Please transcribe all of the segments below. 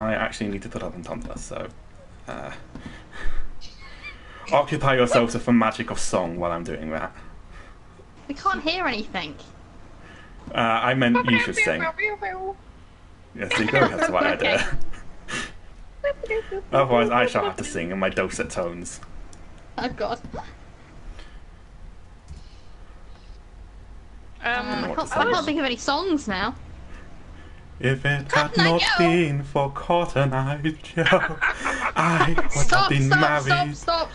I actually need to put up on Tumblr, so uh, occupy yourselves with the magic of song while I'm doing that. We can't hear anything. I meant you should sing. Yes, so you go ahead to what idea. Otherwise, I shall have to sing in my dulcet tones. Oh god. I can't think of any songs now. If it had not been for Cotton Eye Joe, I would have been married. Stop!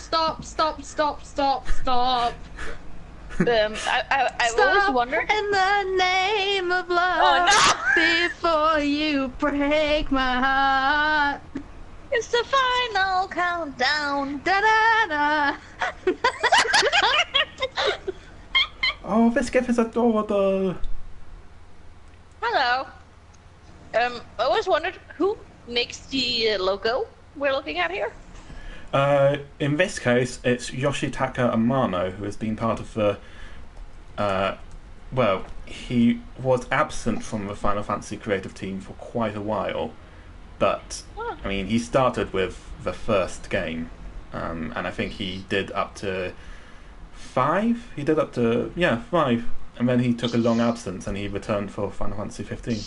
I've always wondered. In the name of love, before you break my heart. It's the final countdown. Da da da. Oh, this gift is adorable. Hello. I always wondered who makes the logo we're looking at here. In this case, it's Yoshitaka Amano, who has been part of the. Well, he was absent from the Final Fantasy creative team for quite a while, but I mean, he started with the first game, and I think he did up to 5. He did up to 5, and then he took a long absence, and he returned for Final Fantasy 15.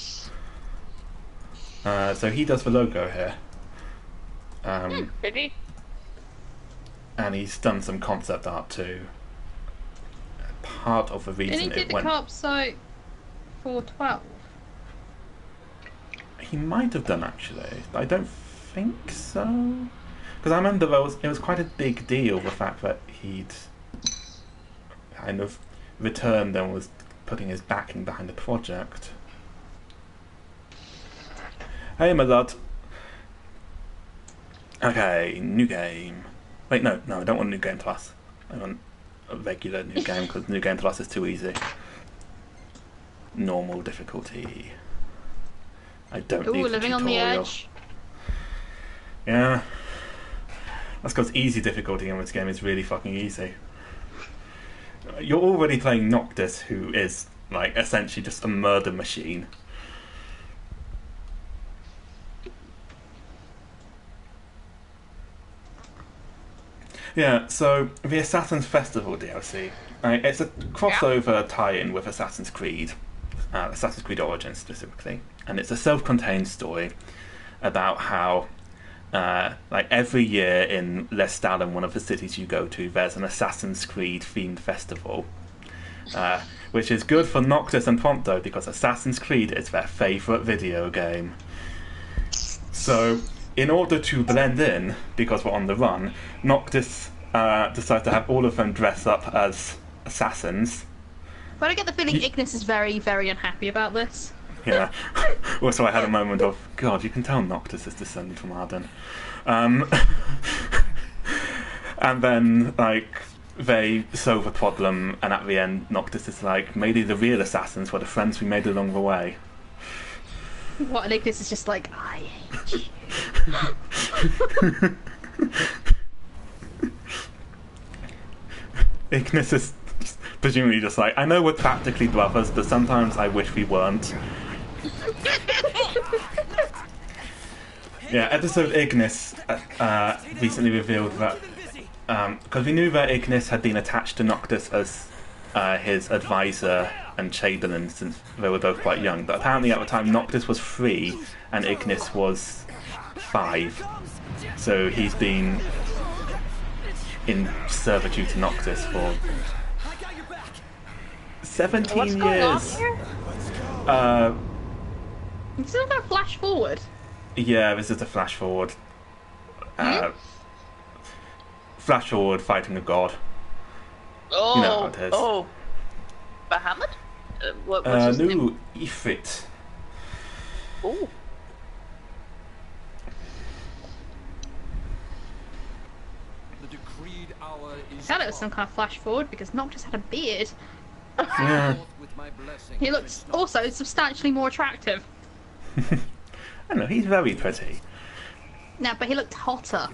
So he does the logo here. Pretty. And he's done some concept art too. Part of the reason Didn't he do the co-op site for 12? He might have done actually. I don't think so. Because I remember it was quite a big deal, the fact that he'd kind of returned and was putting his backing behind the project. Hey, my lad. Okay, new game. Wait, no, I don't want New Game Plus. I want a regular New Game, because New Game Plus is too easy. Normal difficulty. I don't need living a tutorial. on the edge. Yeah. That's because easy difficulty in this game is really fucking easy. You're already playing Noctis, who is, like, essentially just a murder machine. Yeah, so the Assassin's Festival DLC, it's a crossover tie-in with Assassin's Creed Origins specifically, and it's a self-contained story about how, like every year in Lestalin, one of the cities you go to, there's an Assassin's Creed themed festival, which is good for Noctis and Prompto because Assassin's Creed is their favourite video game. So, in order to blend in, because we're on the run, Noctis decides to have all of them dress up as assassins. But I get the feeling Ignis is very, very unhappy about this. Yeah. Also, I had a moment of, God, you can tell Noctis is descended from Arden. And then, like, they solve a problem, and at the end, Noctis is like, maybe the real assassins were the friends we made along the way. What, and Ignis is just like, I hate you. Ignis is presumably just like, I know we're practically brothers, but sometimes I wish we weren't. Yeah, episode Ignis recently revealed that, because we knew that Ignis had been attached to Noctis as his advisor and chamberlain since they were both quite young, but apparently at the time Noctis was 3 and Ignis was 5. So he's been in servitude to Noctis for 17 What's years. going on here? It's still got flash forward. Yeah, this is a flash forward. Flash forward fighting a god. Oh, You know how it is. oh, Bahamut? What's his name? No, Ifrit. Oh, I thought it was some kind of flash forward because Noctis had a beard. Yeah. He looks also substantially more attractive. I don't know, he's very pretty. No, but he looked hotter.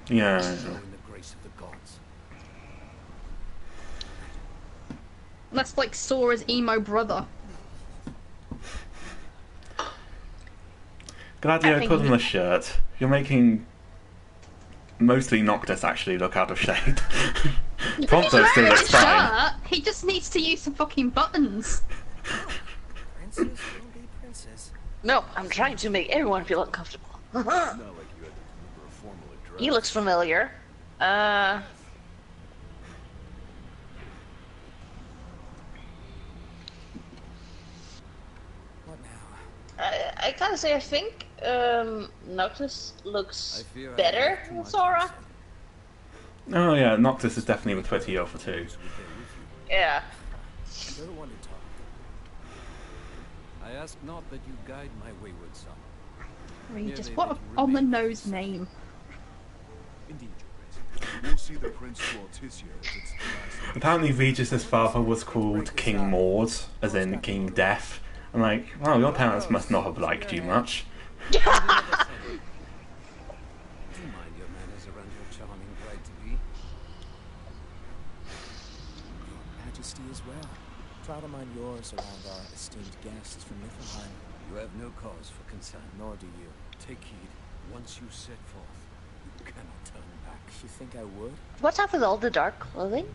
Yeah. Less like Sora's emo brother. Gladio, think put on he- a shirt. You're making mostly Noctis actually look out of shape. Pronto still looks fine. Shirt, he just needs to use some fucking buttons. Princess will be princess. No, I'm trying to make everyone feel uncomfortable. Not like you had to deliver a formal address. He looks familiar. What now? I gotta say, I think Noctis looks I fear I better have too than much Sora. insight. Oh yeah, Noctis is definitely the prettier for two. Will bear with you. Yeah. You're the one to talk. I ask not that you guide my wayward son. Regis, they what let a you on the remain nose innocent. name. Indeed, Your Grace. We'll see the prince to Alticia if it's the last. Apparently Regis's father was called King Maud, as in King Death. I'm like, well, your parents must not have liked you much. Do mind your manners around your charming bride-to-be. Your Majesty as well. Try to mind yours around our esteemed guests from Niflheim. You have no cause for concern. Nor do you. Take heed. Once you set forth, you cannot turn back. You think I would? What's up with all the dark clothing?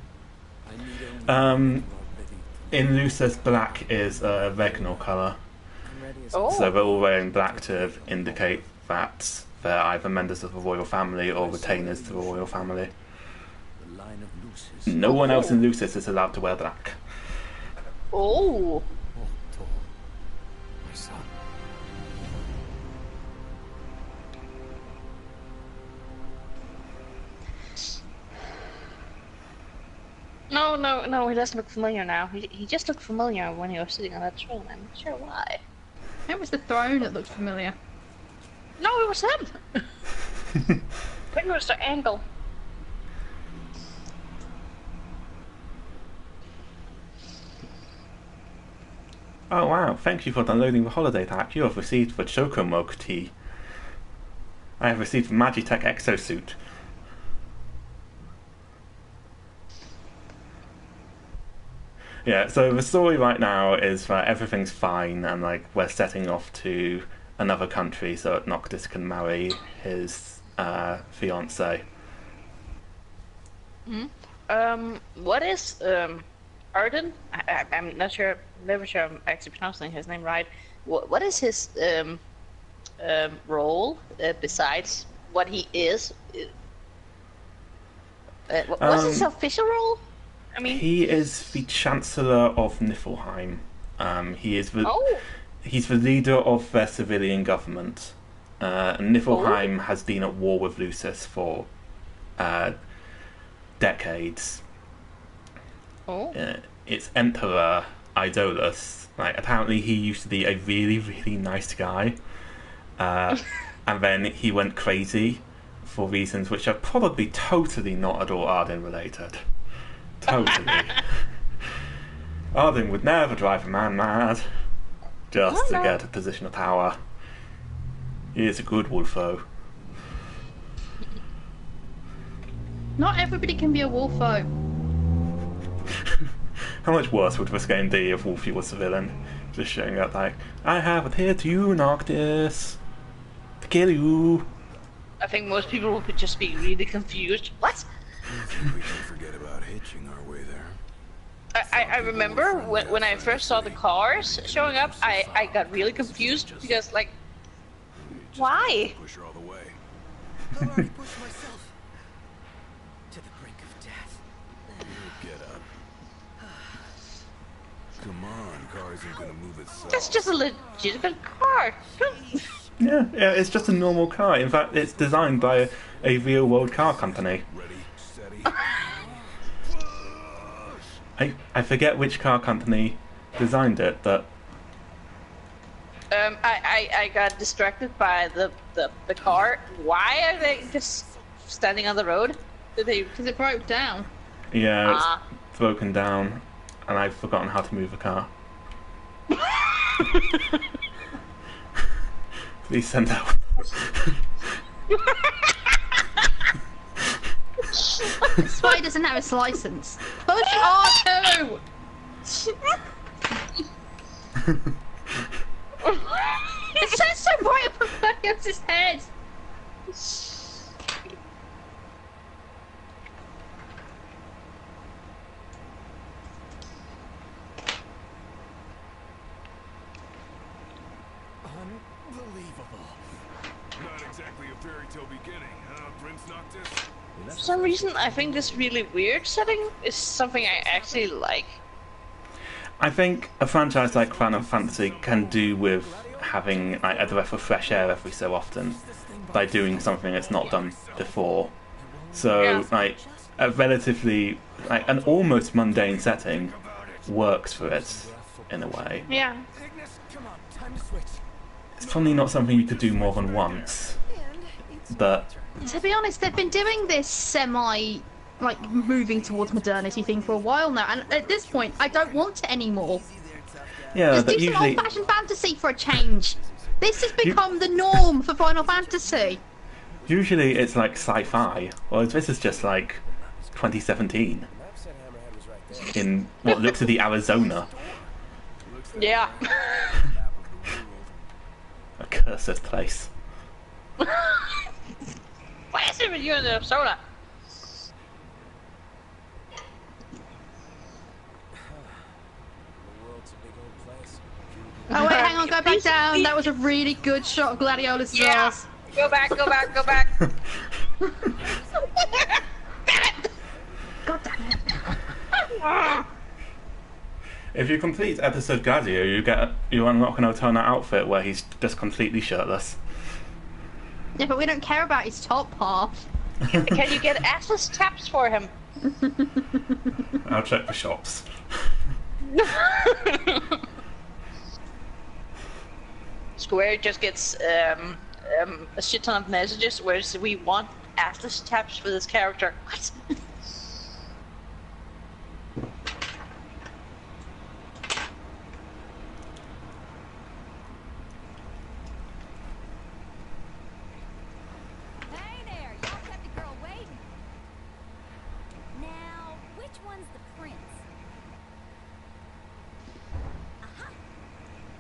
I need only Um, you are ready. In Lucis, black is a regnal colour, I'm ready as Oh. so they're all wearing black to indicate that they're either members of the royal family or retainers to the royal family. The line of Lucis. No one else in Lucis is allowed to wear black. Oh. Oh, Tor, my son. No, he doesn't look familiar now. He just looked familiar when he was sitting on that throne. I'm not sure why. It was the throne that looked familiar. No, it was him! It was the angle. Oh wow, thank you for downloading the holiday pack. You have received the Chocomoke tea. I have received the Magitech exosuit. Yeah, so the story right now is that everything's fine and like we're setting off to another country so that Noctis can marry his fiancée. What is Arden? I'm not sure. Never sure I'm actually pronouncing his name right. What is his role besides what he is? What's his official role? I mean, He is the Chancellor of Niflheim. He is the oh, He's the leader of their civilian government. And Niflheim has been at war with Lucis for decades. oh, Its Emperor Idolus, like apparently he used to be a really, really nice guy, and then he went crazy for reasons which are probably totally not at all Arden related. Totally. Arden would never drive a man mad just to No. get a position of power. He is a good wolfo. Not everybody can be a wolfo. How much worse would this game be if Wolfie was a villain? Just showing up like, I have it here to you, Noctis. To kill you. I think most people would just be really confused. What? I think we can forget about hitching our way there. I remember when I first saw the cars showing up, I got really confused because like, Just why? Push her all the way. I've already pushed myself to the brink of death. Get up. Come on, car isn't gonna move itself. That's just a legitimate car. Yeah, it's just a normal car. In fact, it's designed by a real world car company. Ready, steady. I forget which car company designed it, but I got distracted by the car. Why are they just standing on the road? Did they? Because it broke down. yeah, Ah. it's broken down, and I've forgotten how to move the car. Please send help. That's why he doesn't have his license. Push R2! It says so right above Gladiolus' head. Unbelievable. Not exactly a fairy tale beginning, huh, Prince Noctis? For some reason, I think this really weird setting is something I actually like. I think a franchise like Final Fantasy can do with having like, a breath of fresh air every so often by doing something that's not done before. So, Yeah. like, a relatively, like, an almost mundane setting works for it in a way. Yeah. Ignis, come on, time to switch. It's probably not something you could do more than once, but To be honest, they've been doing this like, moving towards modernity thing for a while now, and at this point, I don't want it anymore. yeah, Just but do some usually, old-fashioned fantasy for a change. This has become the norm for Final Fantasy. usually it's like sci-fi, whereas this is just like 2017 Map said Hammerhead was right there. in what looks to be Arizona, Yeah. a cursed place. Why is it with you in the soda? The world's a big old place. Oh wait, hang on, go back down. That was a really good shot of Gladiolus' Yeah. ass. Go back, go back, go back. God damn it. If you complete episode Gladio, you unlock an alternate outfit where he's just completely shirtless. Yeah, but we don't care about his top half. Can you get assless taps for him? I'll check the shops. Square just gets a shit ton of messages where we want assless taps for this character. What? Hey there, y'all kept the girl waiting. Now, which one's the prince? Aha!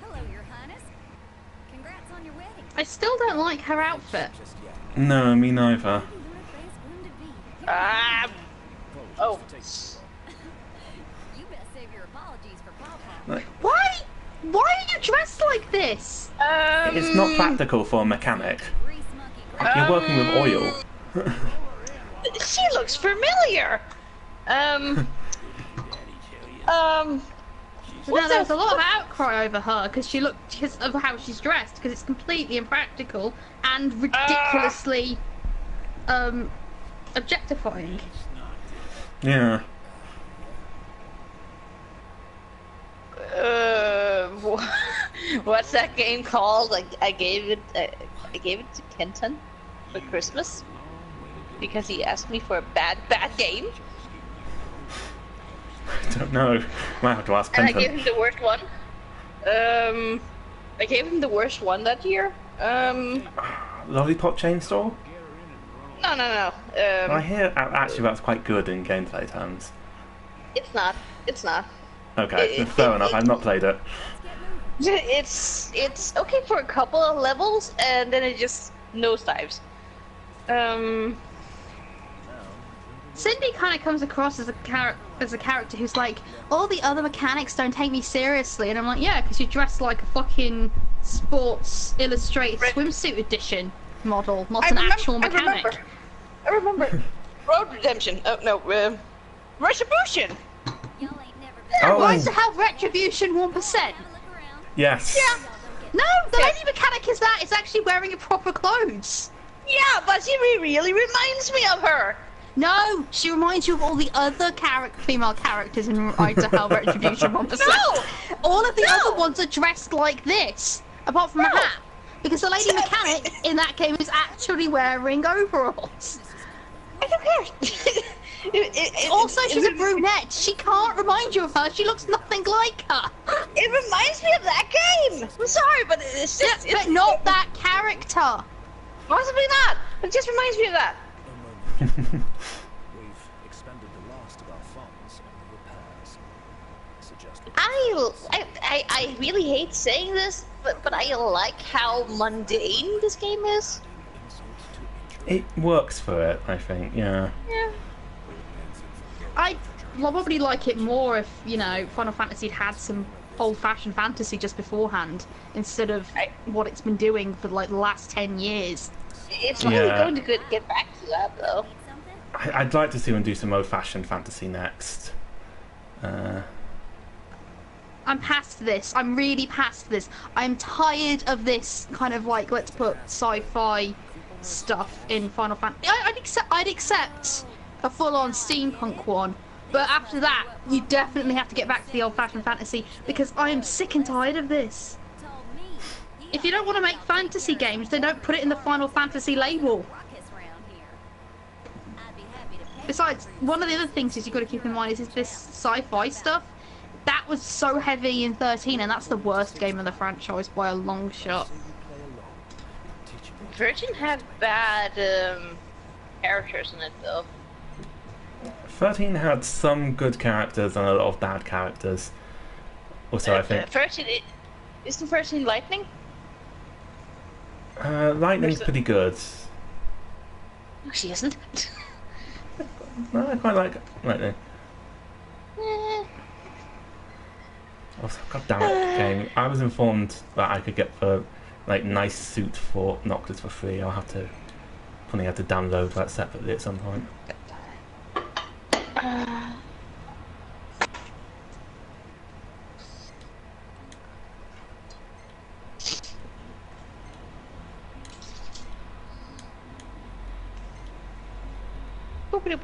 Hello, Your Highness. Congrats on your wedding. I still don't like her outfit. Just yet. No, me neither. Your face going to be. Ah! Oh. You best save your apologies for Pawpaw. Like, Why? Why are you dressed like this? it's not practical for a mechanic. Grease monkey. Like, you're working with oil. She looks familiar. No, there was a lot of outcry over her because of how she's dressed, because it's completely impractical and ridiculously objectifying. Yeah. What's that game called? I gave it to Kenton for Christmas because he asked me for a bad game, I don't know. Might have to ask and I gave Kenton. him the worst one. I gave him the worst one that year. Lollipop Chainsaw? No. I hear actually that's quite good in gameplay terms. It's not. It's not. Okay, fair enough. I've not played it. It's okay for a couple of levels, and then it just nosedives. Cindy kind of comes across as a character who's like, all the other mechanics don't take me seriously, and I'm like, yeah, because you're dressed like a fucking Sports Illustrated swimsuit edition model, not an actual mechanic. I remember. Road Redemption. Oh no, Retribution. Y'all ain't never been. Oh, Why to have Retribution 1%? Have a look around. yes. Yeah. No, the lady mechanic is actually wearing proper clothes. Yeah, but she really reminds me of her. No, she reminds you of all the other female characters in Ride to Hell Retribution 1%. No! All of the No! other ones are dressed like this, apart from the No! hat. Because the lady mechanic in that game is actually wearing overalls. I don't care. Also, she's a brunette. She can't remind you of her. She looks nothing like her. It reminds me of that game. I'm sorry, but it's just But not that character. possibly not. It just reminds me of that. We've expended the last of our funds on the repairs. I suggest we I really hate saying this, but I like how mundane this game is. It works for it, I think. Yeah. Yeah. I'd probably like it more if, you know, Final Fantasy had some old-fashioned fantasy just beforehand, instead of what it's been doing for like the last 10 years. It's finally going to get back to that, though. I'd like to see them do some old-fashioned fantasy next. I'm past this. I'm really past this. I'm tired of this kind of like, let's put sci-fi stuff in Final Fantasy. I'd accept a full-on steampunk one, but after that, you definitely have to get back to the old-fashioned fantasy, because I am sick and tired of this. If you don't want to make fantasy games, then don't put it in the Final Fantasy label. Besides, one of the other things is you've got to keep in mind is this sci-fi stuff. That was so heavy in 13, and that's the worst game of the franchise by a long shot. Virgin had bad characters in it, though. 13 had some good characters and a lot of bad characters. Also, I think 13 isn't 13 Lightning? Lightning's pretty good. No, she isn't. No, I quite like Lightning. Oh, God damn it, game. I was informed that I could get the nice suit for Noctis for free. I'll have to probably have to download that separately at some point. But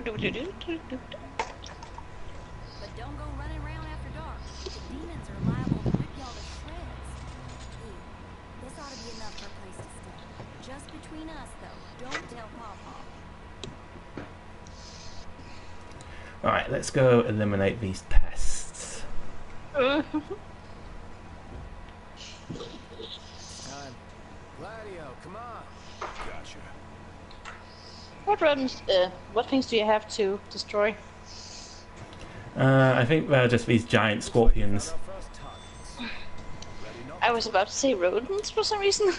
don't go running around after dark. The demons are liable to rip y'all to shreds. Ooh, this ought to be enough for a place to stay. Just between us, though. Don't tell Pawpaw. Alright, let's go eliminate these pests. Time. Gladio, come on. Gotcha. What things do you have to destroy? I think they're just these giant scorpions. I was about to say rodents for some reason.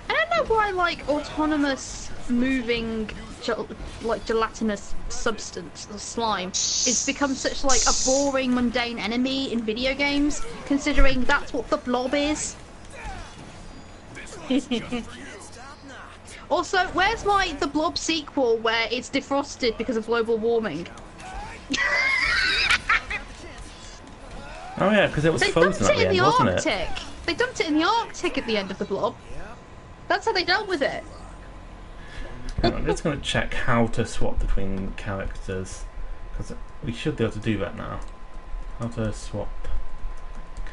I don't know why, like, autonomous moving gelatinous substance or slime is become such like a boring, mundane enemy in video games, considering that's what the blob is. Also, where's the blob sequel where it's defrosted because of global warming? Oh yeah, because it was They frozen dumped at it the in end, the wasn't it? Arctic. They dumped it in the Arctic at the end of the blob. That's how they dealt with it. Hang on, I'm just going to check how to swap between characters, because we should be able to do that now. How to swap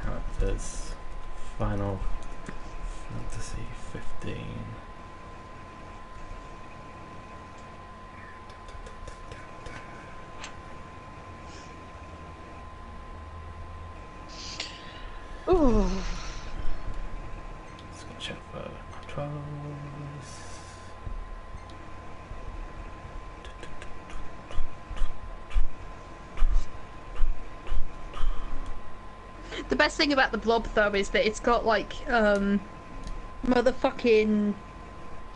characters. Final Fantasy 15. Ooh. Let's go check the controls. The best thing about the blob though is that it's got like motherfucking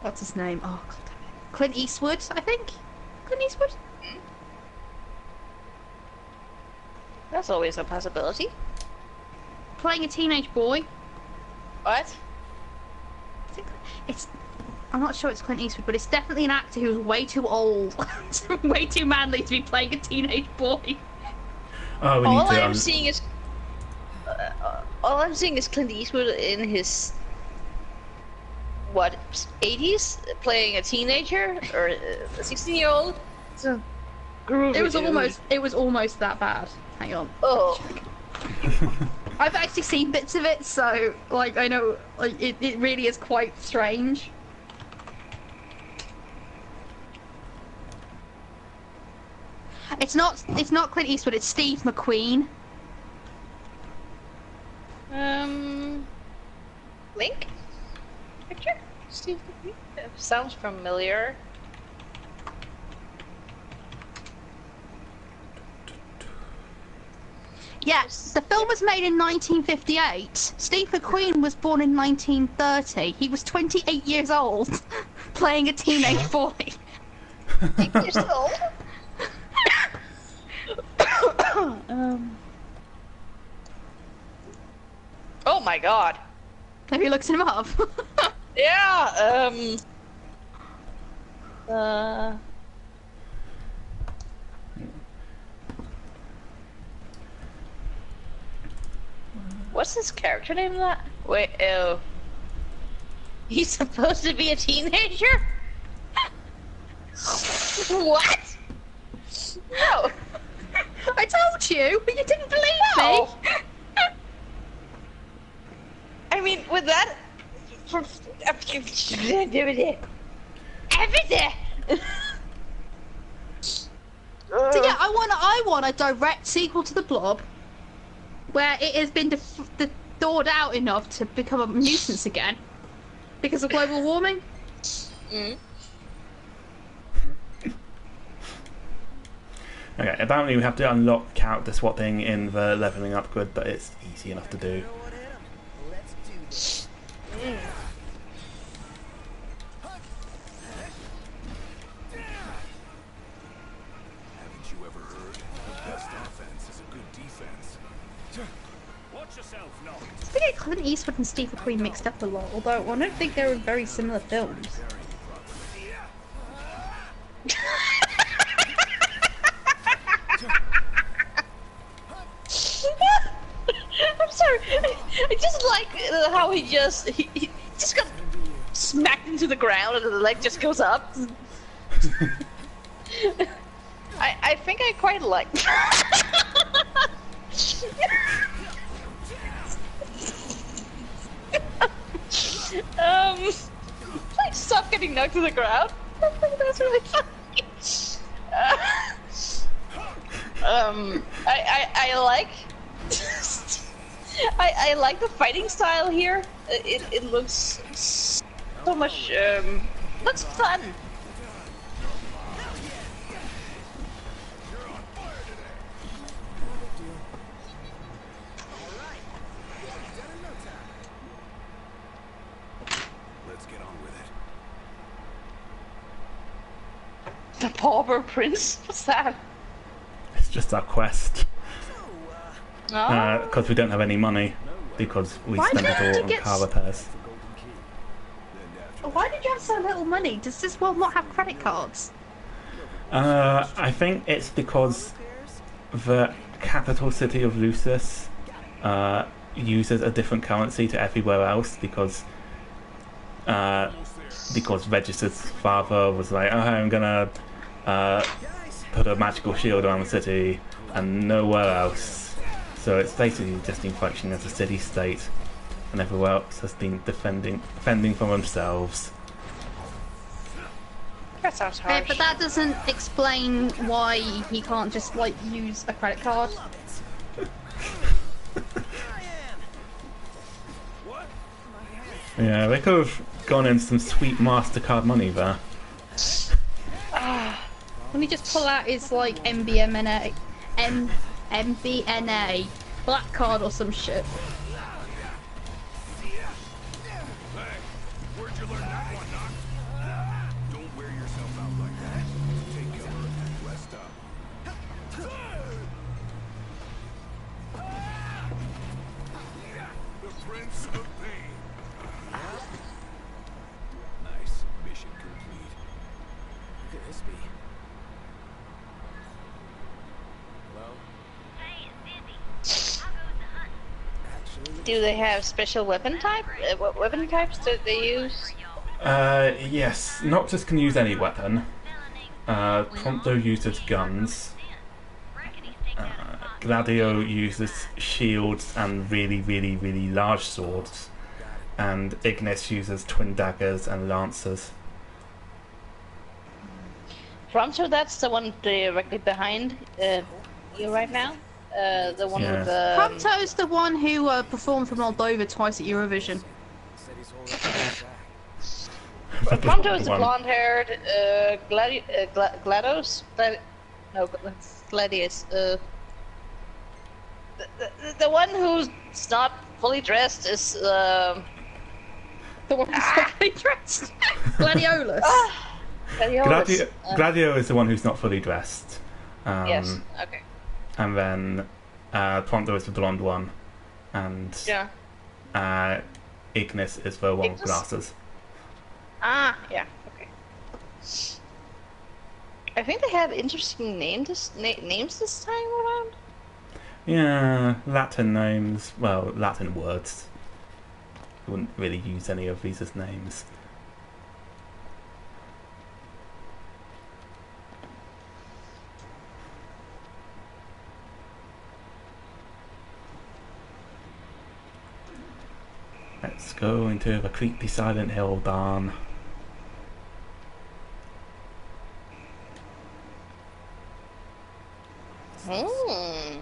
what's his name? Oh God damn it. Clint Eastwood, I think. Clint Eastwood? That's always a possibility. Playing a teenage boy. What? It's I'm not sure it's Clint Eastwood, but it's definitely an actor who's way too old, way too manly to be playing a teenage boy. Oh, we All need to. I'm seeing is Clint Eastwood in his 80s playing a teenager or a 16-year-old. So groovy. It was almost that bad. Hang on. Oh. I've actually seen bits of it, so like I know like it really is quite strange. It's not Clint Eastwood, it's Steve McQueen. Link? Steve, sounds familiar. Yes, the film was made in 1958. Steve McQueen was born in 1930. He was 28 years old, playing a teenage boy. 8 years old? Oh my god. Have you looked him up? Yeah, what's his character name that? Wait, oh. He's supposed to be a teenager? What? No. I told you, but you didn't believe No. me. I mean, with that... Everything! So yeah, I want a direct sequel to The Blob, where it has been thawed out enough to become a nuisance again because of global warming. Mm. Okay, apparently we have to unlock character swapping in the leveling up grid, but it's easy enough to do. Mm. Haven't you ever heard? The best offense is a good defense. Watch yourself, no. I think I get Clint Eastwood and Steve McQueen mixed up a lot, although I don't think they're in very similar films. I'm sorry. I just like how he just got smacked into the ground and the leg just goes up. I think I quite like. Like stop getting knocked to the ground. That's really funny. I like. I like the fighting style here. It looks so much looks fun. Let's get on with it. The Pauper Prince? What's that? It's just our quest. Oh. Because we don't have any money, because we Why spent did it you all on get car repairs. Why did you have so little money? Does this world not have credit cards? I think it's because the capital city of Lucis uses a different currency to everywhere else, because Regis's father was like, oh, I'm gonna put a magical shield around the city and nowhere else. So it's basically just been functioning as a city-state, and everywhere else has been defending for themselves. That sounds harsh. But that doesn't explain why he can't just like use a credit card. Yeah, they could have gone in some sweet MasterCard money there. Let me just pull out his like MBNA black card or some shit. Where'd you learn that one, Doc? Don't wear yourself out like that. Take cover and rest up. The Prince of Pain. Nice. Mission complete. Who could this be? Hello? Actually, Do they have special weapon type? What weapon types do they use? Yes, Noctis can use any weapon. Prompto uses guns. Gladio uses shields and really, really, really large swords. And Ignis uses twin daggers and lancers. Prompto, that's the one directly behind you right now. The one Yeah. with the. Prompto's the one who performed for Moldova twice at Eurovision. said he's holding us back. Pronto is the One. blonde-haired, GLaDOS? No, Gladius. The one who's not fully dressed is, The one who's fully dressed. Gladiolus. Gladiolus. Gladio is the one who's not fully dressed. Yes, okay. And then Pronto is the blonde one, and Yeah. Ignis is the one with Ignis? glasses. Ah, yeah, okay. I think they have interesting names this time around. Yeah, Latin names. Well, Latin words. I wouldn't really use any of these as names. Let's go into the creepy Silent Hill barn. Hmm.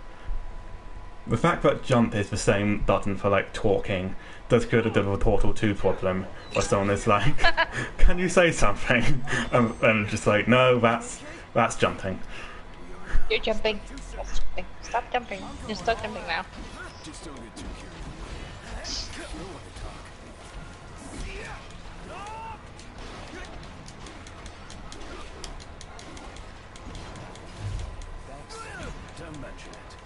The fact that jump is the same button for like talking does create a bit of a Portal 2 problem, where someone is like, "Can you say something?" And just like, "No, that's jumping." You're jumping. Stop jumping. Stop jumping. You're stuck jumping now. Just don't get too curious. Don't want to talk. Don't mention it.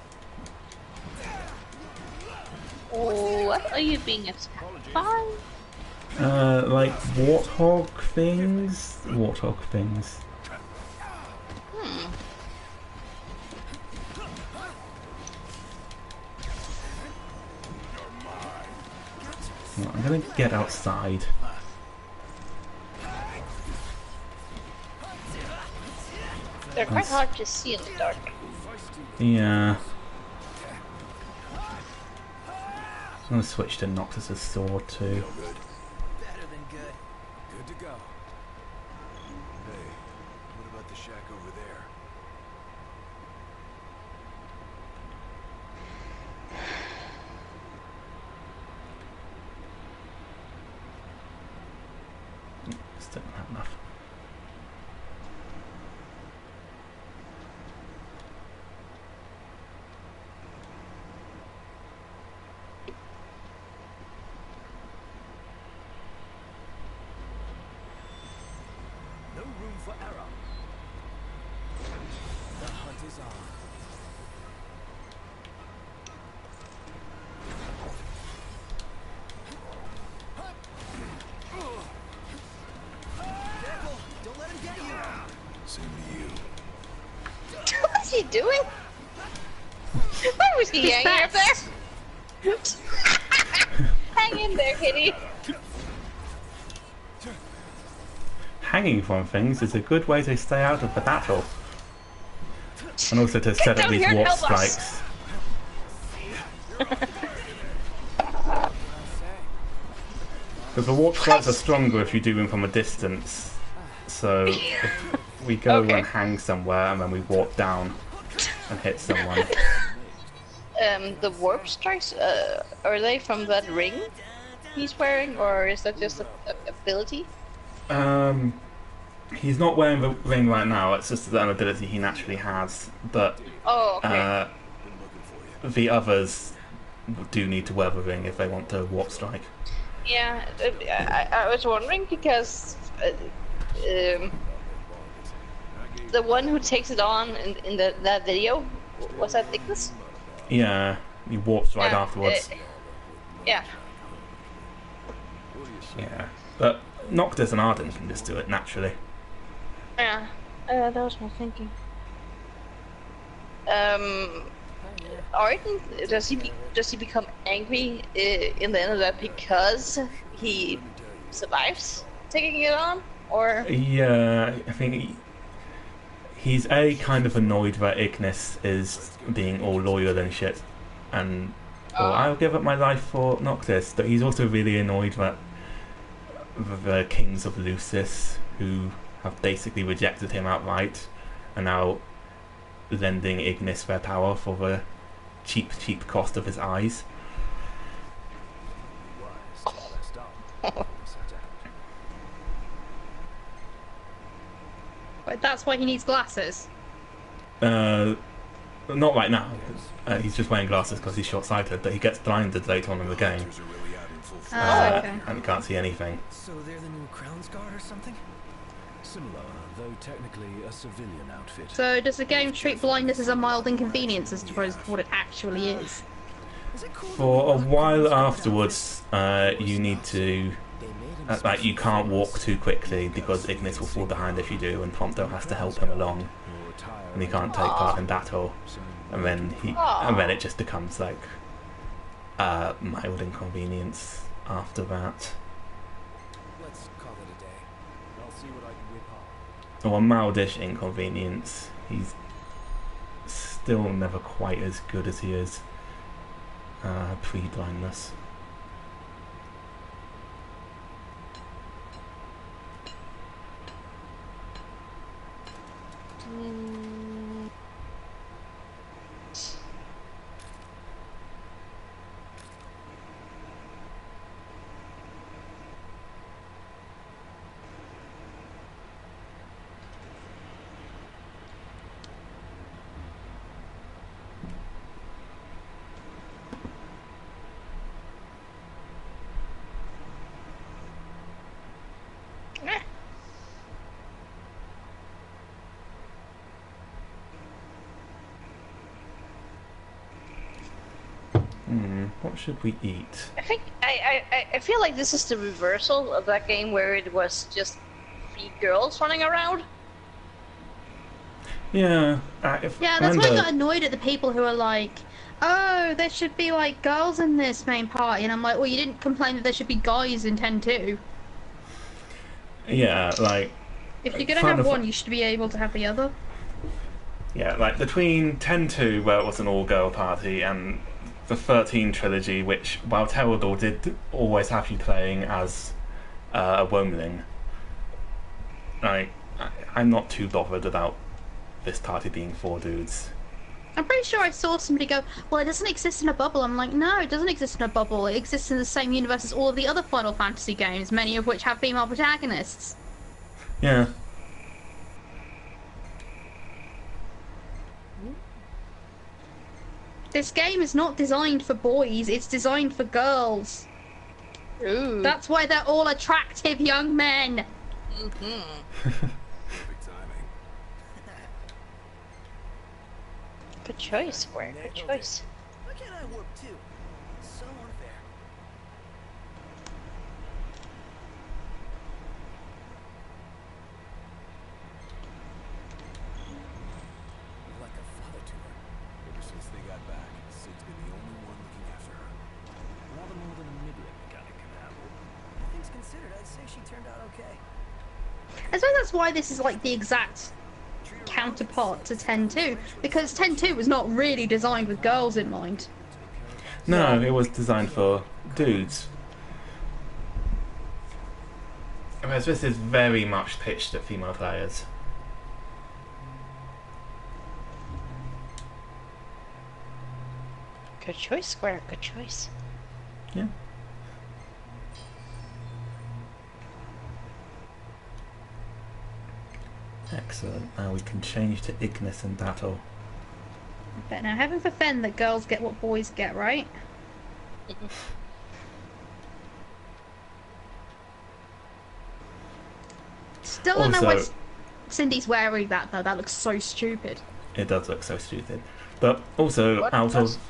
What are you being attacked by? Like warthog things. Warthog things. Hmm. Well, I'm gonna get outside. They're quite hard to see in the dark. Yeah. I'm gonna switch to Noctis's sword too. Better than good. Good to go. Hey, what about the shack over there? Still don't have enough. No room for error. The hunt is on. Don't let him get you. Same to you. What's he doing? Why was he hanging up there? Hang in there, kitty. Hanging from things is a good way to stay out of the battle. And also to set up down these here and warp help us. strikes. Because the warp strikes are stronger if you do them from a distance. So if we go Okay. and hang somewhere and then we warp down and hit someone. The warp strikes, are they from that ring he's wearing, or is that just a ability? He's not wearing the ring right now, it's just an ability he naturally has. But Oh, okay. the others do need to wear the ring if they want to warp strike. Yeah, I was wondering because the one who takes it on in that video, was that Nicholas? Yeah, he warps right Yeah, afterwards. Yeah. Yeah, but Noctis and Arden can just do it naturally. Yeah, that was my thinking. Arden, does he become angry in the end of that because he survives taking it on, or? Yeah, I think he's kind of annoyed that Ignis is being all loyal and shit, and I'll give up my life for Noctis. But he's also really annoyed that the kings of Lucis, who have basically rejected him outright, are now lending Ignis their power for the cheap cost of his eyes. But that's why he needs glasses. Not right now. He's just wearing glasses because he's short-sighted, but he gets blinded later on in the game, Hunters are really out in full force. Okay. and can't see anything. So they're the new Crown's Guard or something? Similar, though technically a civilian outfit. So does the game treat blindness as a mild inconvenience as opposed to what it actually is? Is it cool For a while afterwards, you need to... like, you can't walk too quickly because Ignis will fall behind if you do, and Prompto has to help him along, and he can't take part in battle. And then it just becomes like mild inconvenience after that. Let's call it a day. I'll see what I can whip up. Or a mildish inconvenience. He's still never quite as good as he is pre-blindness. What should we eat? I think I feel like this is the reversal of that game where it was just 3 girls running around. Yeah. Yeah, that's why I got annoyed at the people who are like, oh, there should be like girls in this main party, and I'm like, well, you didn't complain that there should be guys in 10-2. Yeah, like... If you're gonna have one, you should be able to have the other. Yeah, like between 10-2, where it was an all-girl party, and the 13 trilogy, which, while terrible, did always have you playing as a womanling. Like, I'm not too bothered about this party being 4 dudes. I'm pretty sure I saw somebody go, well, it doesn't exist in a bubble. I'm like, no, it doesn't exist in a bubble. It exists in the same universe as all of the other Final Fantasy games, many of which have female protagonists. Yeah. This game is not designed for boys, it's designed for girls. Ooh. That's why they're all attractive young men. Perfect timing. Good choice, Square. Good choice. Why can't I warp too? It's so unfair. Like a father to her. Ever since they got back, Sid's been the only one looking after her. Rather more than a midget mechanic can handle. All things considered, I'd say she turned out okay. I suppose that's why this is like the exact counterpart to 10-2, because 10-2 was not really designed with girls in mind. No, it was designed for dudes. Whereas this is very much pitched at female players. Good choice, Square. Good choice. Yeah. Excellent. Now we can change to Ignis and battle. But now, heaven forfend that girls get what boys get, right? Still don't know why Also- Cindy's wearing that though. That looks so stupid. It does look so stupid. But also, What out does- of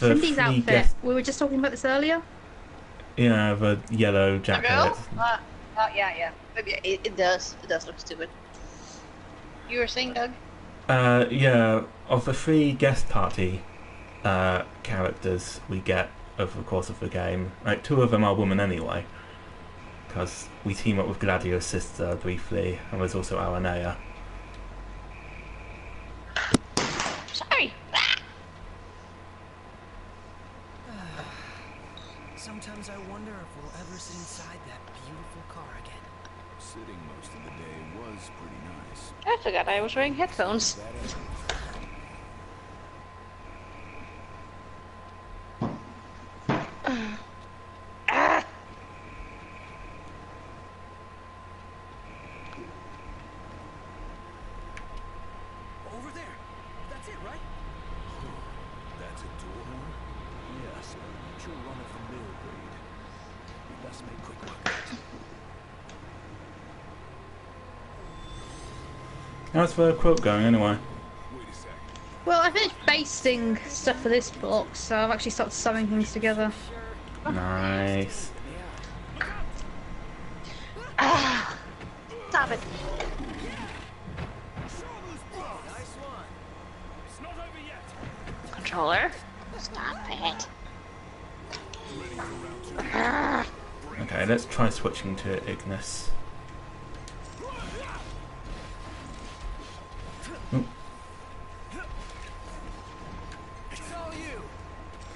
the Cindy's 3 outfit. guest... We were just talking about this earlier. Yeah, the yellow A jacket. girl? Yeah. Maybe it does. It does look stupid. You were saying, Doug? Yeah, of the 3 guest party characters we get over the course of the game, like 2 of them are women anyway, because we team up with Gladio's sister briefly, and there's also Aranea. Sorry. Sometimes I wonder if we'll ever sit inside that beautiful car again. Sitting most of the day was pretty nice. I forgot I was wearing headphones. Ah! us, but you're run-of-the-mill breed. We best make quick work of it. How's the quote going anyway? Wait a sec. Well, I finished basting stuff for this book, so I've actually started sewing things together. Nice. Ah, stop it. Nice one. It's not over yet. Controller, stop it. Ready for round 2. Ah, Okay, let's try switching to Ignis. Ooh. It's all you.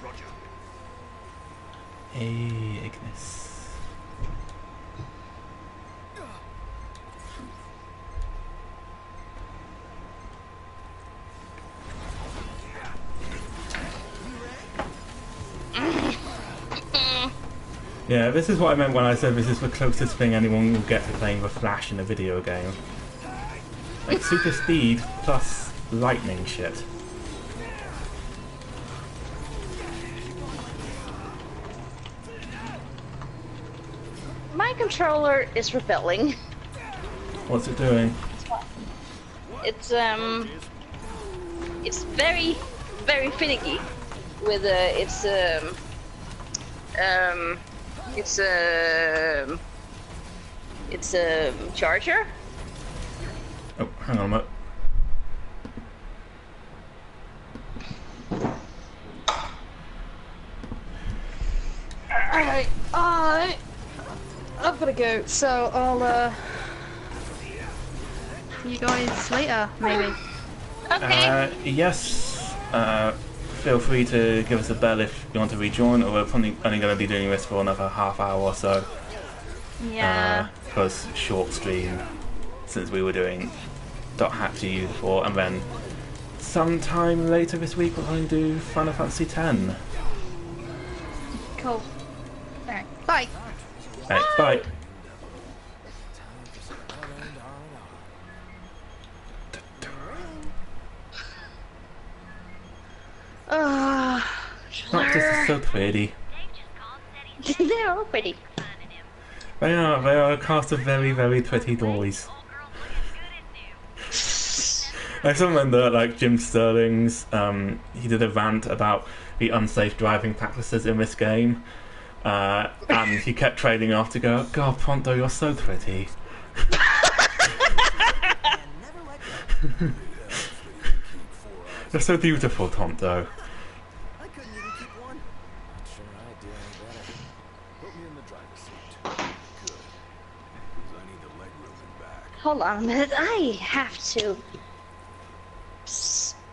Roger. Hey, Ignis. Yeah, this is what I meant when I said this is the closest thing anyone will get to playing the Flash in a video game. Like super speed plus lightning shit. my controller is rebelling. What's it doing? It's very, very finicky with it's a charger. Oh, hang on a minute. Alright, I've gotta go, so I'll see you guys later, maybe. Okay. Yes. Feel free to give us a bell if you want to rejoin, or we're probably only going to be doing this for another half hour or so. Yeah. Because short stream, since we were doing .hack GU before, and then sometime later this week we're going to do Final Fantasy X. Cool. Alright, bye. Right, bye. Not just so pretty. They're all pretty. They are a cast of very, very pretty boys. I still remember, like, Jim Sterling's, he did a rant about the unsafe driving practices in this game, and he kept trading off to go, God, Pronto, you're so pretty. You're so beautiful, Tonto. I couldn't even keep one. Not sure I'd do any better. Put me in the driver's seat. Good. 'Cause I need the leg room and back. Hold on a minute. I have to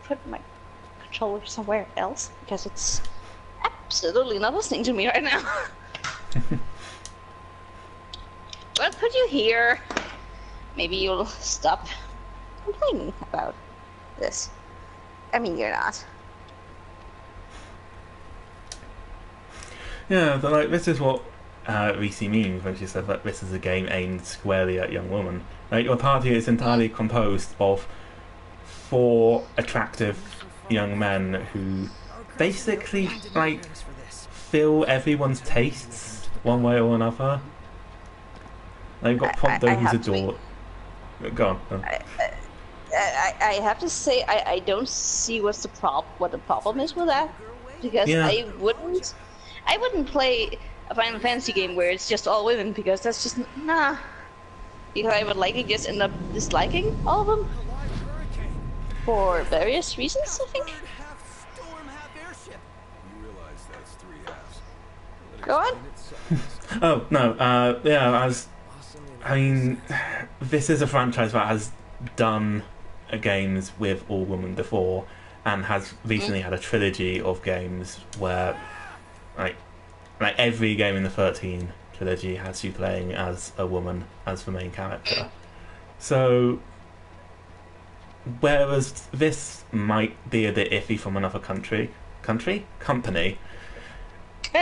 put my controller somewhere else because it's absolutely not listening to me right now. Well, put you here. Maybe you'll stop complaining about this. I mean, you're not. Yeah, but like, this is what Reese means when she said that this is a game aimed squarely at young women. Like, your party is entirely composed of 4 attractive young men who basically, like, fill everyone's tastes one way or another. Like, you've got Ponto who's adored. Go on. I have to say I don't see what the problem is with that, because Yeah. I wouldn't play a Final Fantasy game where it's just all women, because that's just nah. Because I would likely just end up disliking all of them for various reasons, I think. Half storm, half airship. You realize that's 3 halves. Go on. Oh, no, yeah, I mean, this is a franchise that has done games with all women before, and has recently had a trilogy of games where, like every game in the 13 trilogy has you playing as a woman as the main character. So, whereas this might be a bit iffy from another company,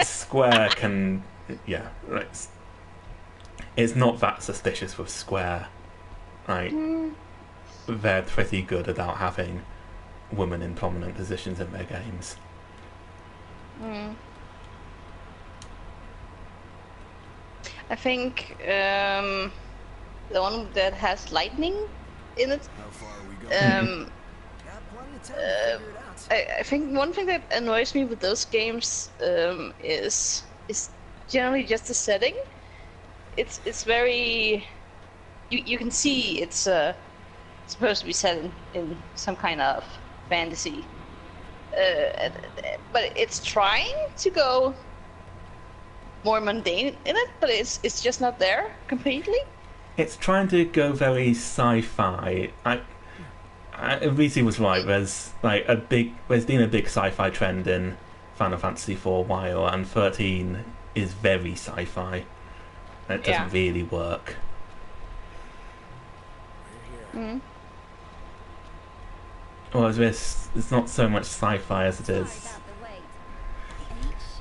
Square can, yeah, like, it's not that suspicious with Square. Like, they're pretty good about having women in prominent positions in their games. I think the one that has lightning in it. How far are we going? Um, Got plenty of time to figure it out. I think one thing that annoys me with those games is generally just the setting. It's very you can see it's supposed to be set in some kind of fantasy, but it's trying to go more mundane in it, but it's just not there completely. It's trying to go very sci-fi. Reese was right. There's been a big sci-fi trend in Final Fantasy for a while, and 13 is very sci-fi. It doesn't really work. Mm. Whereas this, it's not so much sci-fi as it is.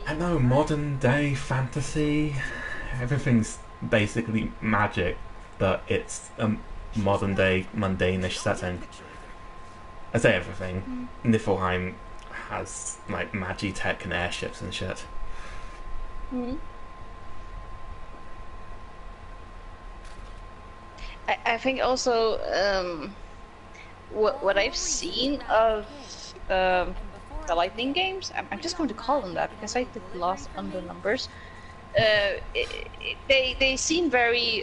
I know, modern day fantasy. Everything's basically magic, but it's a modern day mundane-ish setting. I say everything. Niflheim has like magi-tech and airships and shit. Mm. I think also what I've seen of the Lightning games, I'm just going to call them that because I did lost on the numbers. They seem very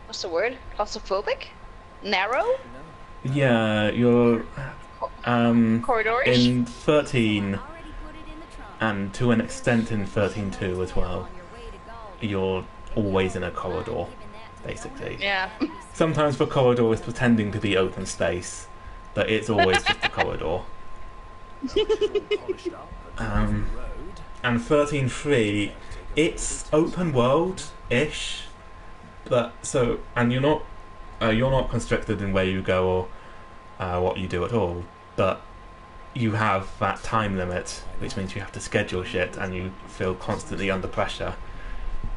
what's the word? Claustrophobic, narrow. Yeah, you're Corridor-ish. in 13, and to an extent in 13.2 as well. You're always in a corridor, basically. Yeah. Sometimes the corridor is pretending to be open space, but it's always just a corridor. And 13.3, it's open world-ish, but and you're not constricted in where you go or what you do at all, but you have that time limit, which means you have to schedule shit, and you feel constantly under pressure.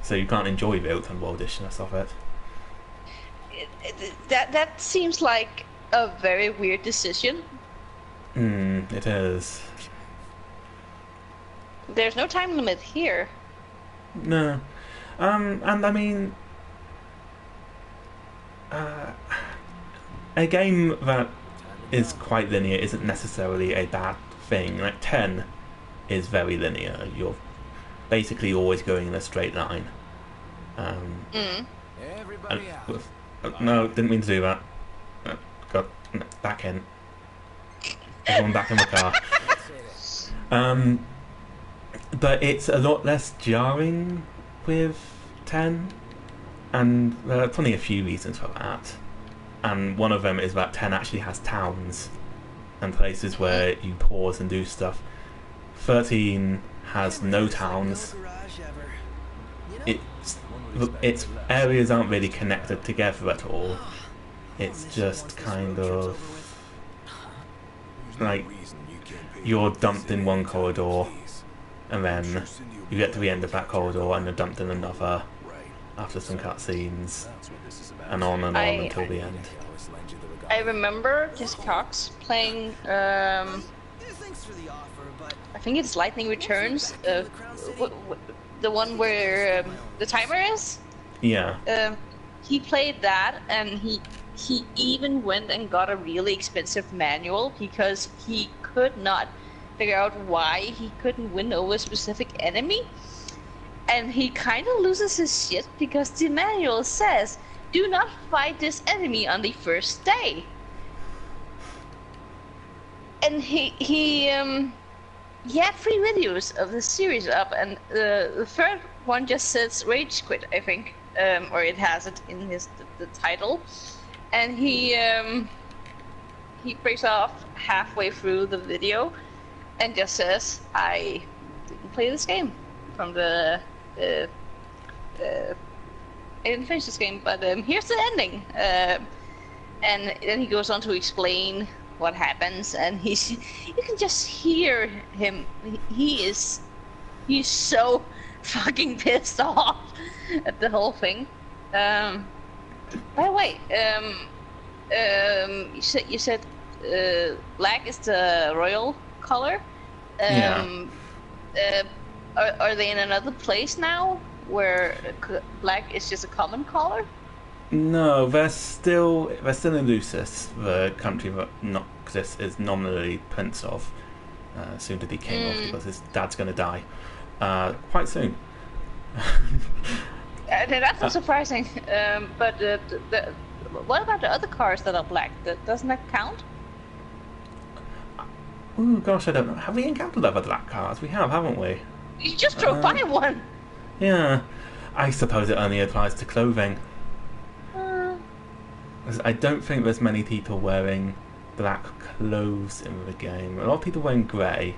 So you can't enjoy the open worldishness of it. That seems like a very weird decision. It is. There's no time limit here. No. And I mean, a game that is quite linear isn't necessarily a bad thing. Like 10 is very linear. You're basically always going in a straight line. Everybody out. No, didn't mean to do that. Got back in. Everyone back in the car. But it's a lot less jarring with 10, and there are probably a few reasons for that. And one of them is that 10 actually has towns and places where you pause and do stuff. 13 has no towns. Its areas aren't really connected together at all. It's just kind of like you're dumped in one corridor, and then you get to the end of that corridor and you're dumped in another after some cutscenes, and on until the end. I remember Jesse Cox playing, I think it's Lightning Returns, the one where the timer is. Yeah. He played that, and he even went and got a really expensive manual because he could not figure out why he couldn't win over a specific enemy. And he kind of loses his shit because the manual says, do not fight this enemy on the first day. And he had 3 videos of the series up, and the third one just says rage quit, I think, or it has it in the title. And he breaks off halfway through the video and just says, I didn't play this game from I didn't finish this game, but here's the ending. And then he goes on to explain what happens, and you can just hear him. He's so fucking pissed off at the whole thing. By the way, you said black is the royal color. Yeah. Are they in another place now where black is just a common color? No, they're still in Lucis, the country that Noctis is nominally prince of, soon to be king of, because his dad's going to die quite soon. That's not surprising. But what about the other cars that are black? Doesn't that count? Ooh, gosh, I don't know. Have we encountered other black cars? We have, haven't we? You just drove by one. Yeah, I suppose it only applies to clothing. I don't think there's many people wearing black clothes in the game. A lot of people wearing grey,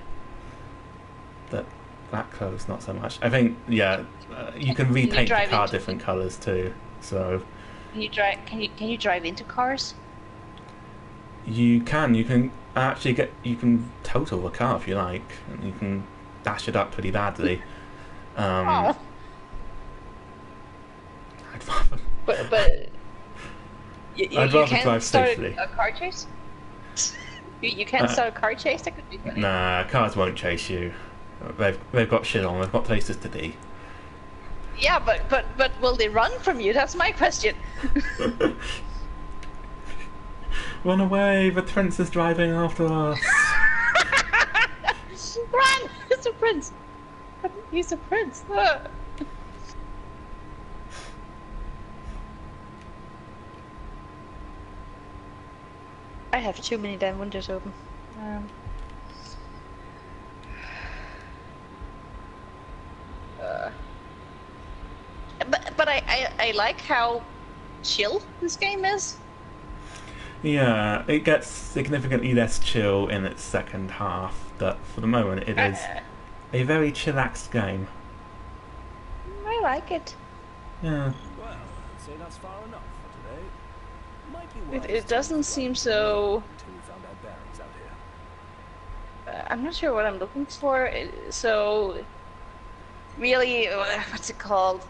but black clothes not so much. I think, yeah, you can repaint the car different colours too. So can you drive into cars? You can actually you can total the car if you like, and you can dash it up pretty badly. I'd rather. But you rather can't drive start safely. a car chase. You can't start a car chase. That could be funny. Nah, cars won't chase you. They've got shit on. They've got places to be. Yeah, but will they run from you? That's my question. Run away! The prince is driving after us. Run! It's a prince. He's a prince. I have too many damn windows open. But I like how chill this game is. Yeah, it gets significantly less chill in its second half, but for the moment it is a very chillaxed game. I like it. Yeah. Well, I'd say that's far enough for today. Might be wise It doesn't seem so. until we found our bearings out here. I'm not sure what I'm looking for. So, really, what's it called?